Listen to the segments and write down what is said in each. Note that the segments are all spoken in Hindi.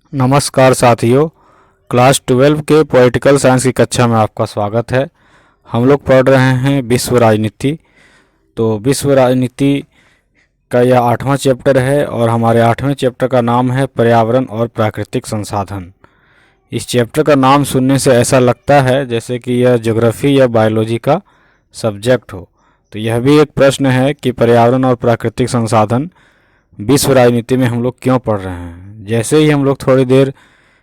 नमस्कार साथियों। क्लास 12 के पॉलिटिकल साइंस की कक्षा में आपका स्वागत है। हम लोग पढ़ रहे हैं विश्व राजनीति। तो विश्व राजनीति का यह 8वां चैप्टर है और हमारे 8वें चैप्टर का नाम है पर्यावरण और प्राकृतिक संसाधन। इस चैप्टर का नाम सुनने से ऐसा लगता है जैसे कि यह ज्योग्राफी या बायोलॉजी का सब्जेक्ट हो। तो यह भी एक प्रश्न है कि पर्यावरण और प्राकृतिक संसाधन विश्व राजनीति में हम लोग क्यों पढ़ रहे हैं। जैसे ही हम लोग थोड़ी देर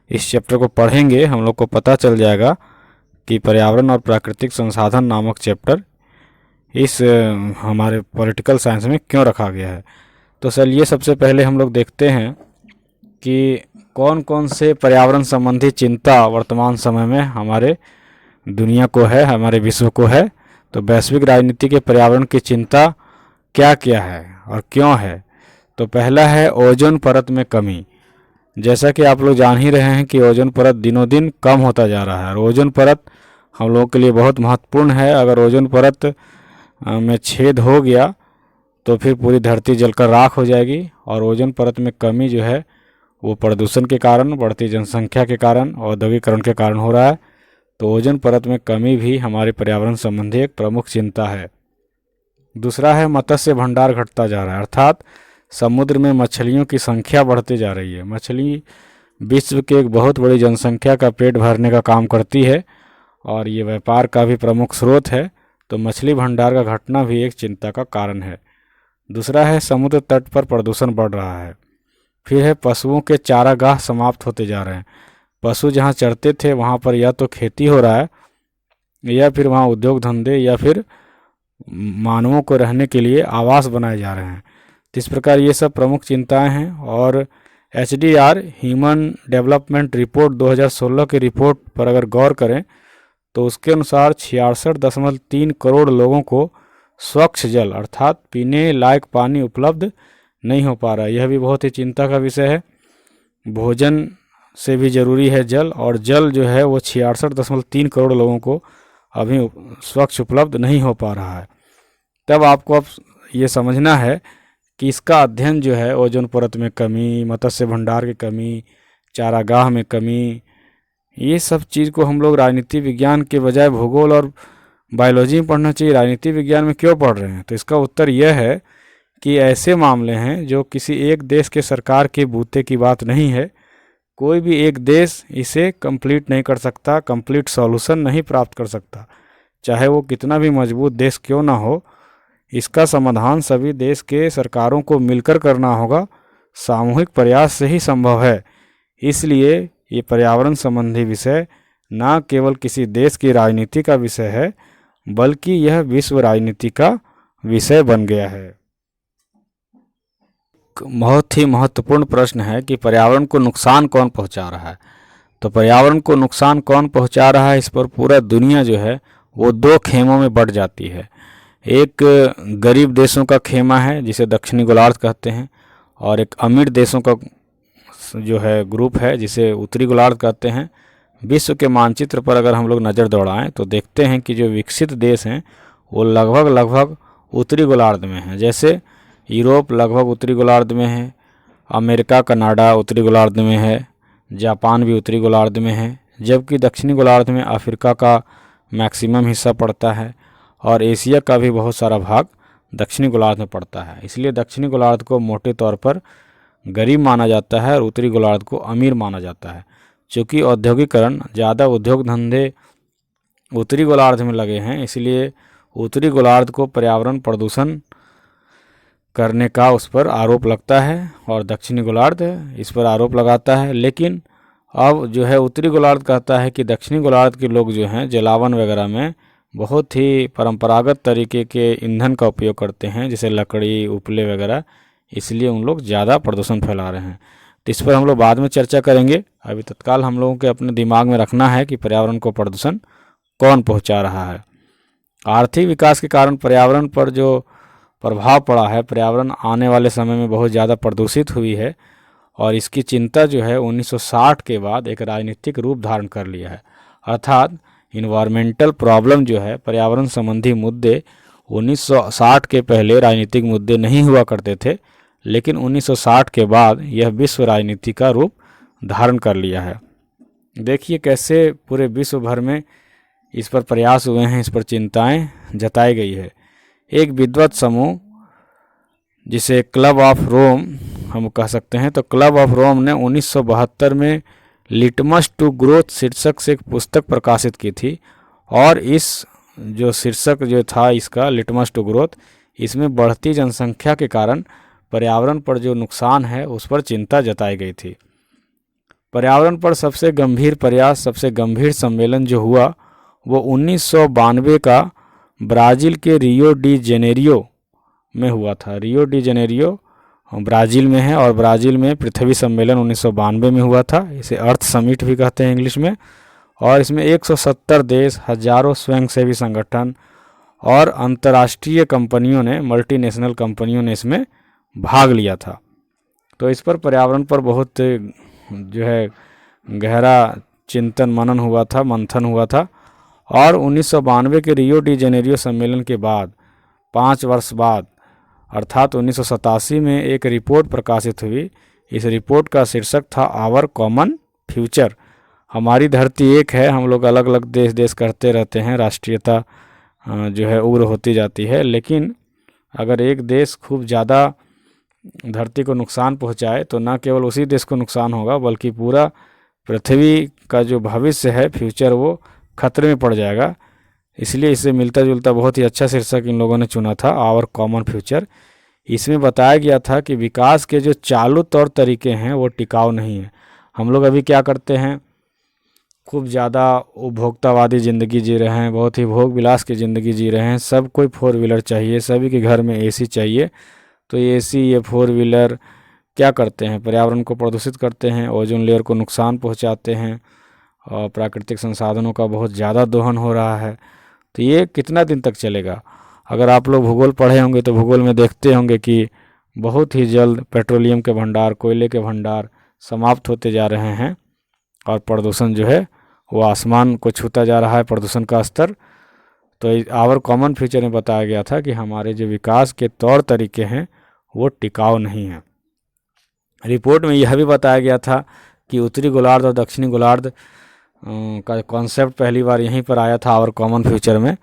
इस चैप्टर को पढ़ेंगे हम लोग को पता चल जाएगा कि पर्यावरण और प्राकृतिक संसाधन नामक चैप्टर इस हमारे पॉलिटिकल साइंस में क्यों रखा गया है। तो चलिए सबसे पहले हम लोग देखते हैं कि कौन कौन से पर्यावरण संबंधी चिंता वर्तमान समय में हमारे दुनिया को है, हमारे विश्व को है। तो वैश्विक राजनीति के पर्यावरण की चिंता क्या क्या है और क्यों है। तो पहला है ओजोन परत में कमी। जैसा कि आप लोग जान ही रहे हैं कि ओजोन परत दिनों दिन कम होता जा रहा है और ओजोन परत हम लोगों के लिए बहुत महत्वपूर्ण है। अगर ओजोन परत में छेद हो गया तो फिर पूरी धरती जलकर राख हो जाएगी और ओजोन परत में कमी जो है वो प्रदूषण के कारण, बढ़ती जनसंख्या के कारण, औद्योगिकरण के कारण हो रहा है। तो ओजोन परत में कमी भी हमारे पर्यावरण संबंधी एक प्रमुख चिंता है। दूसरा है मत्स्य भंडार घटता जा रहा है, अर्थात समुद्र में मछलियों की संख्या बढ़ती जा रही है। मछली विश्व के एक बहुत बड़ी जनसंख्या का पेट भरने का काम करती है और ये व्यापार का भी प्रमुख स्रोत है। तो मछली भंडार का घटना भी एक चिंता का कारण है। दूसरा है समुद्र तट पर प्रदूषण बढ़ रहा है। फिर है पशुओं के चारागाह समाप्त होते जा रहे हैं। पशु जहाँ चरते थे वहाँ पर या तो खेती हो रहा है या फिर वहाँ उद्योग धंधे या फिर मानवों को रहने के लिए आवास बनाए जा रहे हैं। तो इस प्रकार ये सब प्रमुख चिंताएं हैं। और HDR ह्यूमन डेवलपमेंट रिपोर्ट 2016 की रिपोर्ट पर अगर गौर करें तो उसके अनुसार 66.3 करोड़ लोगों को स्वच्छ जल अर्थात पीने लायक पानी उपलब्ध नहीं हो पा रहा है। यह भी बहुत ही चिंता का विषय है। भोजन से भी ज़रूरी है जल, और जल जो है वो 66.3 करोड़ लोगों को अभी स्वच्छ उपलब्ध नहीं हो पा रहा है। तब आपको अब ये समझना है कि इसका अध्ययन जो है ओजोन परत में कमी, मत्स्य भंडार की कमी, चारागाह में कमी, ये सब चीज़ को हम लोग राजनीति विज्ञान के बजाय भूगोल और बायोलॉजी में पढ़ना चाहिए। राजनीति विज्ञान में क्यों पढ़ रहे हैं? तो इसका उत्तर यह है कि ऐसे मामले हैं जो किसी एक देश के सरकार के बूते की बात नहीं है। कोई भी एक देश इसे कंप्लीट नहीं कर सकता, कंप्लीट सॉल्यूशन नहीं प्राप्त कर सकता, चाहे वो कितना भी मजबूत देश क्यों ना हो। इसका समाधान सभी देश के सरकारों को मिलकर करना होगा। सामूहिक प्रयास से ही संभव है। इसलिए ये पर्यावरण संबंधी विषय न केवल किसी देश की राजनीति का विषय है बल्कि यह विश्व राजनीति का विषय बन गया है। बहुत ही महत्वपूर्ण प्रश्न है कि पर्यावरण को नुकसान कौन पहुंचा रहा है। तो पर्यावरण को नुकसान कौन पहुंचा रहा है, इस पर पूरा दुनिया जो है वो दो खेमों में बढ़ जाती है। एक गरीब देशों का खेमा है जिसे दक्षिणी गोलार्ध कहते हैं, और एक अमीर देशों का जो है ग्रुप है जिसे उत्तरी गोलार्ध कहते हैं। विश्व के मानचित्र पर अगर हम लोग नज़र दौड़ाएं तो देखते हैं कि जो विकसित देश हैं वो लगभग उत्तरी गोलार्ध में हैं। जैसे यूरोप लगभग उत्तरी गोलार्ध में है, अमेरिका कनाडा उत्तरी गोलार्ध में है, जापान भी उत्तरी गोलार्ध में है, जबकि दक्षिणी गोलार्ध में अफ्रीका का मैक्सिमम हिस्सा पड़ता है और एशिया का भी बहुत सारा भाग दक्षिणी गोलार्ध में पड़ता है। इसलिए दक्षिणी गोलार्ध को मोटे तौर पर गरीब माना जाता है और उत्तरी गोलार्ध को अमीर माना जाता है। चूँकि औद्योगिकरण, ज़्यादा उद्योग धंधे उत्तरी गोलार्ध में लगे हैं, इसलिए उत्तरी गोलार्ध को पर्यावरण प्रदूषण करने का उस पर आरोप लगता है और दक्षिणी गोलार्ध इस पर आरोप लगाता है। लेकिन अब जो है उत्तरी गोलार्ध कहता है कि दक्षिणी गोलार्ध के लोग जो हैं जलावन वगैरह में बहुत ही परंपरागत तरीके के ईंधन का उपयोग करते हैं, जैसे लकड़ी, उपले वगैरह, इसलिए उन लोग ज़्यादा प्रदूषण फैला रहे हैं। तो इस पर हम लोग बाद में चर्चा करेंगे। अभी तत्काल हम लोगों के अपने दिमाग में रखना है कि पर्यावरण को प्रदूषण कौन पहुंचा रहा है। आर्थिक विकास के कारण पर्यावरण पर जो प्रभाव पड़ा है, पर्यावरण आने वाले समय में बहुत ज़्यादा प्रदूषित हुई है और इसकी चिंता जो है 1960 के बाद एक राजनीतिक रूप धारण कर लिया है। अर्थात इन्वायरमेंटल प्रॉब्लम जो है, पर्यावरण संबंधी मुद्दे 1960 के पहले राजनीतिक मुद्दे नहीं हुआ करते थे, लेकिन 1960 के बाद यह विश्व राजनीति का रूप धारण कर लिया है। देखिए कैसे पूरे विश्व भर में इस पर प्रयास हुए हैं, इस पर चिंताएं जताई गई है। एक विद्वत समूह जिसे क्लब ऑफ रोम हम कह सकते हैं, तो क्लब ऑफ रोम ने 1972 में लिटमस टू ग्रोथ शीर्षक से एक पुस्तक प्रकाशित की थी, और इस जो शीर्षक जो था इसका लिटमस टू ग्रोथ, इसमें बढ़ती जनसंख्या के कारण पर्यावरण पर जो नुकसान है उस पर चिंता जताई गई थी। पर्यावरण पर सबसे गंभीर प्रयास, सबसे गंभीर सम्मेलन जो हुआ वो 1992 का ब्राज़ील के रियो डी जेनेरियो में हुआ था। रियो डी जेनेरियो ब्राज़ील में है, और ब्राज़ील में पृथ्वी सम्मेलन 1992 में हुआ था। इसे अर्थ समिट भी कहते हैं इंग्लिश में। और इसमें 170 देश, हजारों स्वयंसेवी संगठन और अंतर्राष्ट्रीय कंपनियों ने, मल्टीनेशनल कंपनियों ने इसमें भाग लिया था। तो इस पर पर्यावरण पर बहुत जो है गहरा चिंतन मनन हुआ था, मंथन हुआ था। और 1992 के रियो डी जेनेरियो सम्मेलन के बाद 5 वर्ष बाद अर्थात 1987 में एक रिपोर्ट प्रकाशित हुई। इस रिपोर्ट का शीर्षक था आवर कॉमन फ्यूचर। हमारी धरती एक है, हम लोग अलग अलग देश करते रहते हैं, राष्ट्रीयता जो है उग्र होती जाती है, लेकिन अगर एक देश खूब ज़्यादा धरती को नुकसान पहुंचाए तो न केवल उसी देश को नुकसान होगा, बल्कि पूरा पृथ्वी का जो भविष्य है, फ्यूचर, वो खतरे में पड़ जाएगा। इसलिए इससे मिलता जुलता बहुत ही अच्छा शीर्षक इन लोगों ने चुना था, आवर कॉमन फ्यूचर। इसमें बताया गया था कि विकास के जो चालू तौर तरीके हैं वो टिकाऊ नहीं है। हम लोग अभी क्या करते हैं, खूब ज़्यादा उपभोक्तावादी ज़िंदगी जी रहे हैं, बहुत ही भोग विलास की ज़िंदगी जी रहे हैं। सब कोई 4 व्हीलर चाहिए, सभी के घर में एसी चाहिए। तो ये एसी, ये 4 व्हीलर क्या करते हैं, पर्यावरण को प्रदूषित करते हैं, ओजोन लेयर को नुकसान पहुंचाते हैं, और प्राकृतिक संसाधनों का बहुत ज़्यादा दोहन हो रहा है। तो ये कितना दिन तक चलेगा? अगर आप लोग भूगोल पढ़े होंगे तो भूगोल में देखते होंगे कि बहुत ही जल्द पेट्रोलियम के भंडार, कोयले के भंडार समाप्त होते जा रहे हैं, और प्रदूषण जो है वो आसमान को छूता जा रहा है, प्रदूषण का स्तर। तो आवर कॉमन फ्यूचर में बताया गया था कि हमारे जो विकास के तौर तरीके हैं वो टिकाऊ नहीं हैं। रिपोर्ट में यह भी बताया गया था कि उत्तरी गोलार्ध और दक्षिणी गोलार्ध का कॉन्सेप्ट पहली बार यहीं पर आया था आवर कॉमन फ्यूचर में,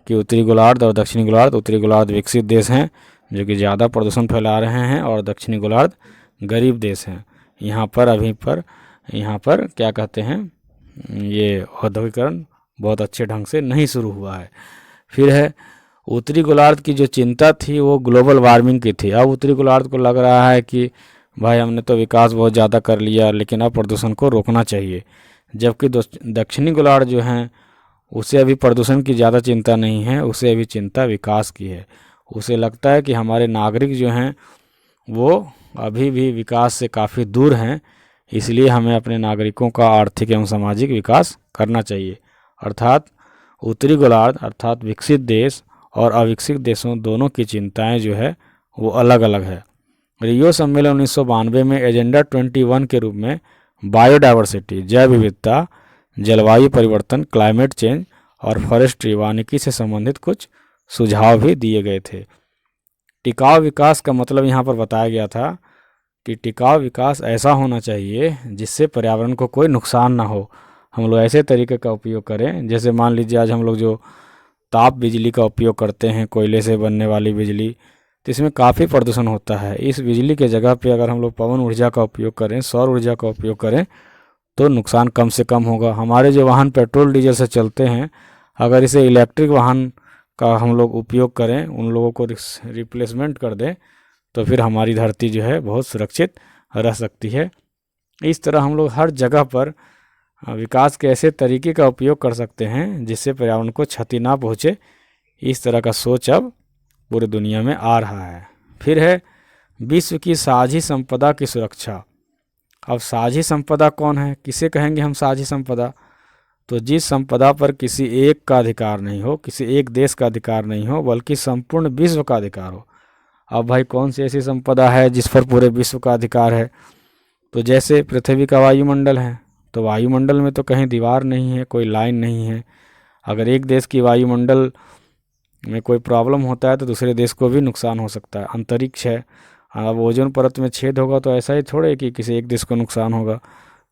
कि उत्तरी गोलार्ध और दक्षिणी गोलार्ध, उत्तरी गोलार्ध विकसित देश हैं जो कि ज़्यादा प्रदूषण फैला रहे हैं, और दक्षिणी गोलार्ध गरीब देश हैं। यहाँ पर क्या कहते हैं, ये औद्योगिकरण बहुत अच्छे ढंग से नहीं शुरू हुआ है। फिर है उत्तरी गोलार्ध की जो चिंता थी वो ग्लोबल वार्मिंग की थी। अब उत्तरी गोलार्ध को लग रहा है कि भाई हमने तो विकास बहुत ज़्यादा कर लिया, लेकिन अब प्रदूषण को रोकना चाहिए। जबकि दक्षिणी गोलार्ध जो हैं उसे अभी प्रदूषण की ज़्यादा चिंता नहीं है, उसे अभी चिंता विकास की है। उसे लगता है कि हमारे नागरिक जो हैं वो अभी भी विकास से काफ़ी दूर हैं, इसलिए हमें अपने नागरिकों का आर्थिक एवं सामाजिक विकास करना चाहिए। अर्थात उत्तरी गोलार्ध अर्थात विकसित देश और अविकसित देशों दोनों की चिंताएं जो है वो अलग अलग है। रियो सम्मेलन 1992 में एजेंडा 21 के रूप में बायोडाइवर्सिटी, जैव विविधता, जलवायु परिवर्तन, क्लाइमेट चेंज और फॉरेस्ट्री वानिकी से संबंधित कुछ सुझाव भी दिए गए थे। टिकाऊ विकास का मतलब यहाँ पर बताया गया था कि टिकाऊ विकास ऐसा होना चाहिए जिससे पर्यावरण को कोई नुकसान ना हो। हम लोग ऐसे तरीके का उपयोग करें, जैसे मान लीजिए आज हम लोग जो ताप बिजली का उपयोग करते हैं, कोयले से बनने वाली बिजली, तो इसमें काफ़ी प्रदूषण होता है। इस बिजली के जगह पे अगर हम लोग पवन ऊर्जा का उपयोग करें, सौर ऊर्जा का उपयोग करें, तो नुकसान कम से कम होगा। हमारे जो वाहन पेट्रोल डीजल से चलते हैं, अगर इसे इलेक्ट्रिक वाहन का हम लोग उपयोग करें, उन लोगों को रिप्लेसमेंट कर दें, तो फिर हमारी धरती जो है बहुत सुरक्षित रह सकती है। इस तरह हम लोग हर जगह पर विकास के ऐसे तरीके का उपयोग कर सकते हैं जिससे पर्यावरण को क्षति ना पहुँचे। इस तरह का सोच अब पूरी दुनिया में आ रहा है। फिर है विश्व की साझी संपदा की सुरक्षा। अब साझी संपदा कौन है, किसे कहेंगे हम साझी संपदा? तो जिस संपदा पर किसी एक का अधिकार नहीं हो, किसी एक देश का अधिकार नहीं हो, बल्कि संपूर्ण विश्व का अधिकार हो। अब भाई कौन सी ऐसी संपदा है जिस पर पूरे विश्व का अधिकार है? तो जैसे पृथ्वी का वायुमंडल है, तो वायुमंडल में तो कहीं दीवार नहीं है, कोई लाइन नहीं है। अगर एक देश की वायुमंडल में कोई प्रॉब्लम होता है तो दूसरे देश को भी नुकसान हो सकता है। अंतरिक्ष है, अब ओजोन परत में छेद होगा तो ऐसा ही थोड़े कि किसी एक देश को नुकसान होगा।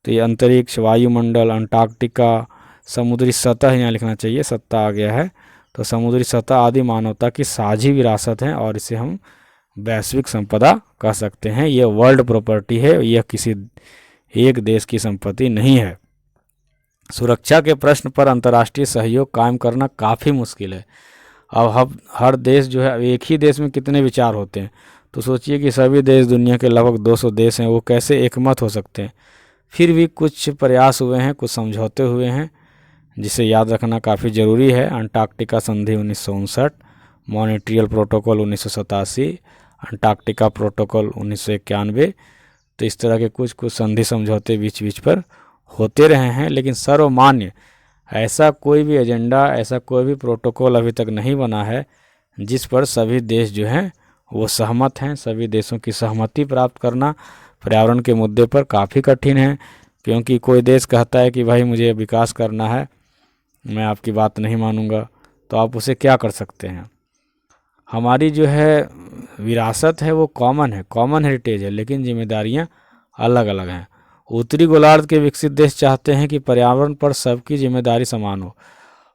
तो ये अंतरिक्ष, वायुमंडल, अंटार्कटिका, समुद्री सतह यहाँ लिखना चाहिए, सत्ता आ गया है। तो समुद्री सतह आदि मानवता की साझी विरासत है और इसे हम वैश्विक संपदा कह सकते हैं। ये वर्ल्ड प्रॉपर्टी है, यह किसी एक देश की संपत्ति नहीं है। सुरक्षा के प्रश्न पर अंतर्राष्ट्रीय सहयोग कायम करना काफ़ी मुश्किल है। अब हर देश जो है, एक ही देश में कितने विचार होते हैं, तो सोचिए कि सभी देश, दुनिया के लगभग 200 देश हैं, वो कैसे एकमत हो सकते हैं। फिर भी कुछ प्रयास हुए हैं, कुछ समझौते हुए हैं, जिसे याद रखना काफ़ी ज़रूरी है। अंटार्कटिका संधि 1959, मॉन्ट्रियल प्रोटोकॉल 1987, अंटार्कटिका प्रोटोकॉल 1991। तो इस तरह के कुछ कुछ संधि समझौते बीच बीच पर होते रहे हैं, लेकिन सर्वमान्य ऐसा कोई भी एजेंडा, ऐसा कोई भी प्रोटोकॉल अभी तक नहीं बना है जिस पर सभी देश जो हैं वो सहमत हैं। सभी देशों की सहमति प्राप्त करना पर्यावरण के मुद्दे पर काफ़ी कठिन है, क्योंकि कोई देश कहता है कि भाई मुझे विकास करना है, मैं आपकी बात नहीं मानूंगा, तो आप उसे क्या कर सकते हैं। हमारी जो है विरासत है वो कॉमन है, कॉमन हेरिटेज है, लेकिन जिम्मेदारियां अलग अलग हैं। उत्तरी गोलार्ध के विकसित देश चाहते हैं कि पर्यावरण पर सबकी जिम्मेदारी समान हो।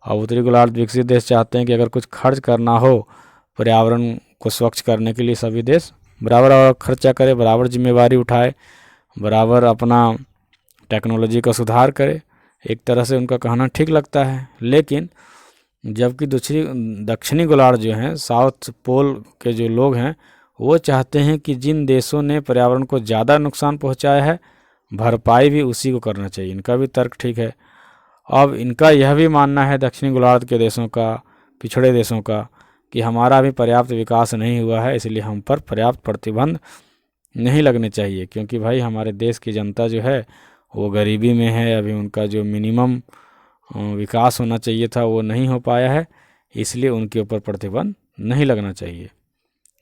और उत्तरी गोलार्ध विकसित देश चाहते हैं कि अगर कुछ खर्च करना हो पर्यावरण को स्वच्छ करने के लिए, सभी देश बराबर खर्चा करे, बराबर जिम्मेवारी उठाए, बराबर अपना टेक्नोलॉजी का सुधार करे। एक तरह से उनका कहना ठीक लगता है, लेकिन जबकि दक्षिणी गोलार्ध जो हैं, साउथ पोल के जो लोग हैं, वो चाहते हैं कि जिन देशों ने पर्यावरण को ज़्यादा नुकसान पहुंचाया है भरपाई भी उसी को करना चाहिए। इनका भी तर्क ठीक है। अब इनका यह भी मानना है दक्षिणी गोलार्ध के देशों का, पिछड़े देशों का, कि हमारा अभी पर्याप्त विकास नहीं हुआ है, इसलिए हम पर पर्याप्त प्रतिबंध नहीं लगने चाहिए, क्योंकि भाई हमारे देश की जनता जो है वो गरीबी में है। अभी उनका जो मिनिमम विकास होना चाहिए था वो नहीं हो पाया है, इसलिए उनके ऊपर प्रतिबंध नहीं लगना चाहिए।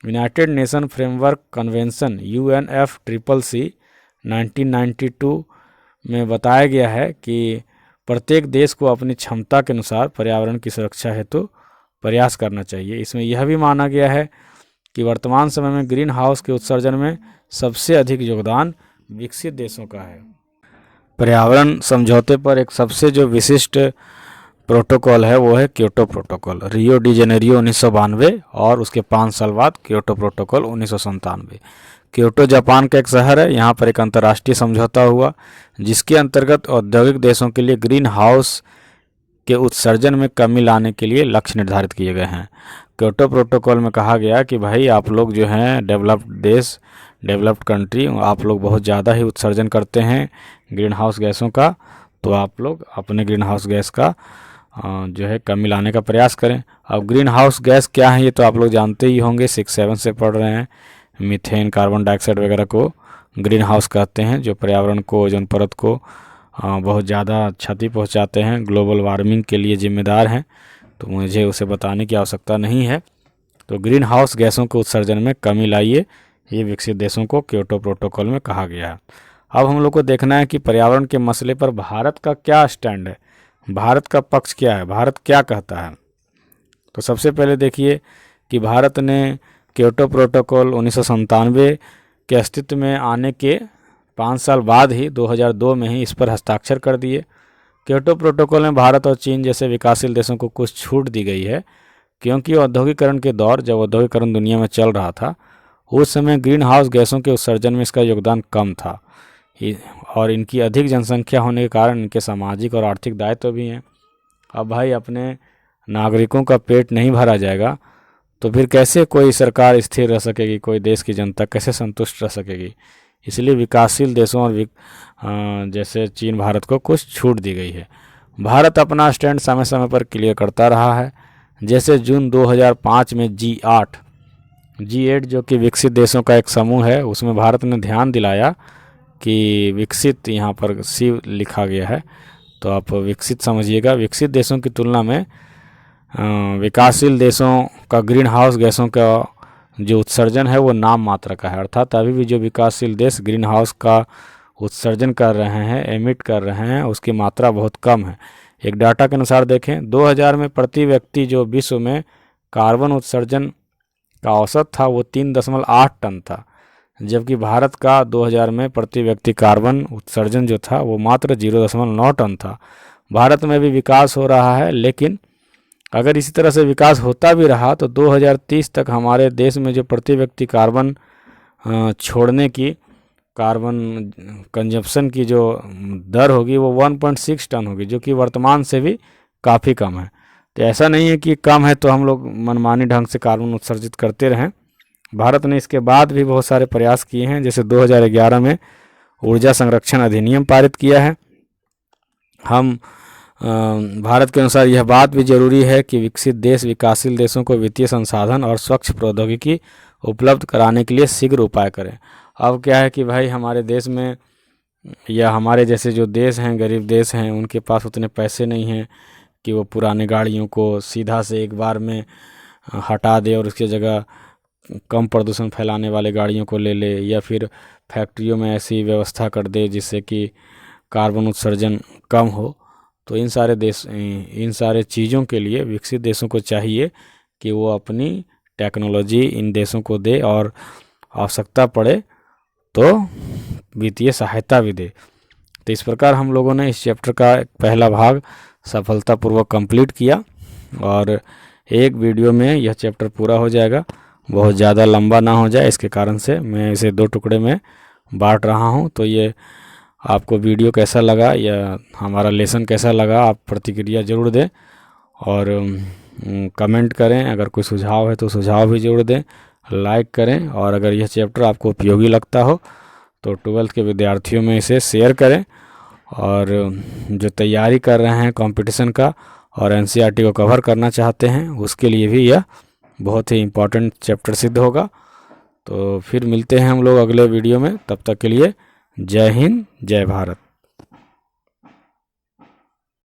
United nation framework convention UNFCCC 1992 में बताया गया है कि प्रत्येक देश को अपनी क्षमता के अनुसार पर्यावरण की सुरक्षा हेतु प्रयास करना चाहिए। इसमें यह भी माना गया है कि वर्तमान समय में ग्रीन हाउस के उत्सर्जन में सबसे अधिक योगदान विकसित देशों का है। पर्यावरण समझौते पर एक सबसे जो विशिष्ट प्रोटोकॉल है वो है Kyoto protocol, Rio de Janeiro 1992 और उसके 5 साल बाद क्योटो प्रोटोकॉल 1997। क्योटो जापान का एक शहर है। यहाँ पर एक अंतर्राष्ट्रीय समझौता हुआ जिसके अंतर्गत औद्योगिक देशों के लिए ग्रीन हाउस के उत्सर्जन में कमी लाने के लिए लक्ष्य निर्धारित किए गए हैं। क्योटो प्रोटोकॉल में कहा गया कि भाई आप लोग जो हैं डेवलप्ड देश, डेवलप्ड कंट्री, आप लोग बहुत ज़्यादा ही उत्सर्जन करते हैं ग्रीन हाउस गैसों का, तो आप लोग अपने ग्रीन हाउस गैस का जो है कमी लाने का प्रयास करें। अब ग्रीन हाउस गैस क्या है ये तो आप लोग जानते ही होंगे, 6-7 से पढ़ रहे हैं। मीथेन, कार्बन डाइऑक्साइड वगैरह को ग्रीन हाउस कहते हैं, जो पर्यावरण को, ओजोन परत को बहुत ज़्यादा क्षति पहुंचाते हैं, ग्लोबल वार्मिंग के लिए जिम्मेदार हैं। तो मुझे उसे बताने की आवश्यकता नहीं है। तो ग्रीन हाउस गैसों के उत्सर्जन में कमी लाइए, ये विकसित देशों को क्योटो प्रोटोकॉल में कहा गया है। अब हम लोग को देखना है कि पर्यावरण के मसले पर भारत का क्या स्टैंड है, भारत का पक्ष क्या है, भारत क्या कहता है। तो सबसे पहले देखिए कि भारत ने क्योटो प्रोटोकॉल 1997 के अस्तित्व में आने के 5 साल बाद ही 2002 में ही इस पर हस्ताक्षर कर दिए। क्योटो प्रोटोकॉल में भारत और चीन जैसे विकासशील देशों को कुछ छूट दी गई है, क्योंकि औद्योगिकरण के दौर, जब औद्योगिकरण दुनिया में चल रहा था, उस समय ग्रीन हाउस गैसों के उत्सर्जन में इसका योगदान कम था और इनकी अधिक जनसंख्या होने के कारण इनके सामाजिक और आर्थिक दायित्व भी हैं। अब भाई अपने नागरिकों का पेट नहीं भरा जाएगा तो फिर कैसे कोई सरकार स्थिर रह सकेगी, कोई देश की जनता कैसे संतुष्ट रह सकेगी। इसलिए विकासशील देशों और जैसे चीन, भारत को कुछ छूट दी गई है। भारत अपना स्टैंड समय समय पर क्लियर करता रहा है। जैसे जून 2005 में G8 जो कि विकसित देशों का एक समूह है, उसमें भारत ने ध्यान दिलाया कि विकसित, यहाँ पर सी लिखा गया है तो आप विकसित समझिएगा, विकसित देशों की तुलना में विकासशील देशों का ग्रीन हाउस गैसों का जो उत्सर्जन है वो नाम मात्र का है। अर्थात अभी भी जो विकासशील देश ग्रीन हाउस का उत्सर्जन कर रहे हैं, एमिट कर रहे हैं, उसकी मात्रा बहुत कम है। एक डाटा के अनुसार देखें, 2000 में प्रति व्यक्ति जो विश्व में कार्बन उत्सर्जन का औसत था वो 3.8 टन था, जबकि भारत का 2000 में प्रति व्यक्ति कार्बन उत्सर्जन जो था वो मात्र 0.9 टन था। भारत में भी विकास हो रहा है, लेकिन अगर इसी तरह से विकास होता भी रहा तो 2030 तक हमारे देश में जो प्रति व्यक्ति कार्बन छोड़ने की, कार्बन कंजप्शन की जो दर होगी वो 1.6 टन होगी, जो कि वर्तमान से भी काफ़ी कम है। तो ऐसा नहीं है कि कम है तो हम लोग मनमानी ढंग से कार्बन उत्सर्जित करते रहें। भारत ने इसके बाद भी बहुत सारे प्रयास किए हैं, जैसे 2011 में ऊर्जा संरक्षण अधिनियम पारित किया है। हम भारत के अनुसार यह बात भी जरूरी है कि विकसित देश विकासशील देशों को वित्तीय संसाधन और स्वच्छ प्रौद्योगिकी उपलब्ध कराने के लिए शीघ्र उपाय करें। अब क्या है कि भाई हमारे देश में या हमारे जैसे जो देश हैं, गरीब देश हैं, उनके पास उतने पैसे नहीं हैं कि वो पुराने गाड़ियों को सीधा से एक बार में हटा दे और उसकी जगह कम प्रदूषण फैलाने वाले गाड़ियों को ले ले, या फिर फैक्ट्रियों में ऐसी व्यवस्था कर दे जिससे कि कार्बन उत्सर्जन कम हो। तो इन सारे चीज़ों के लिए विकसित देशों को चाहिए कि वो अपनी टेक्नोलॉजी इन देशों को दे और आवश्यकता पड़े तो वित्तीय सहायता भी दे। तो इस प्रकार हम लोगों ने इस चैप्टर का पहला भाग सफलतापूर्वक कंप्लीट किया और एक वीडियो में यह चैप्टर पूरा हो जाएगा। बहुत ज़्यादा लंबा ना हो जाए, इसके कारण से मैं इसे 2 टुकड़े में बांट रहा हूँ। तो ये आपको वीडियो कैसा लगा या हमारा लेसन कैसा लगा, आप प्रतिक्रिया ज़रूर दें और कमेंट करें। अगर कोई सुझाव है तो सुझाव भी ज़रूर दें, लाइक करें। और अगर यह चैप्टर आपको उपयोगी लगता हो तो 12th के विद्यार्थियों में इसे शेयर करें। और जो तैयारी कर रहे हैं कंपटीशन का और NCERT को कवर करना चाहते हैं, उसके लिए भी यह बहुत ही इम्पोर्टेंट चैप्टर सिद्ध होगा। तो फिर मिलते हैं हम लोग अगले वीडियो में, तब तक के लिए जय हिंद, जय भारत।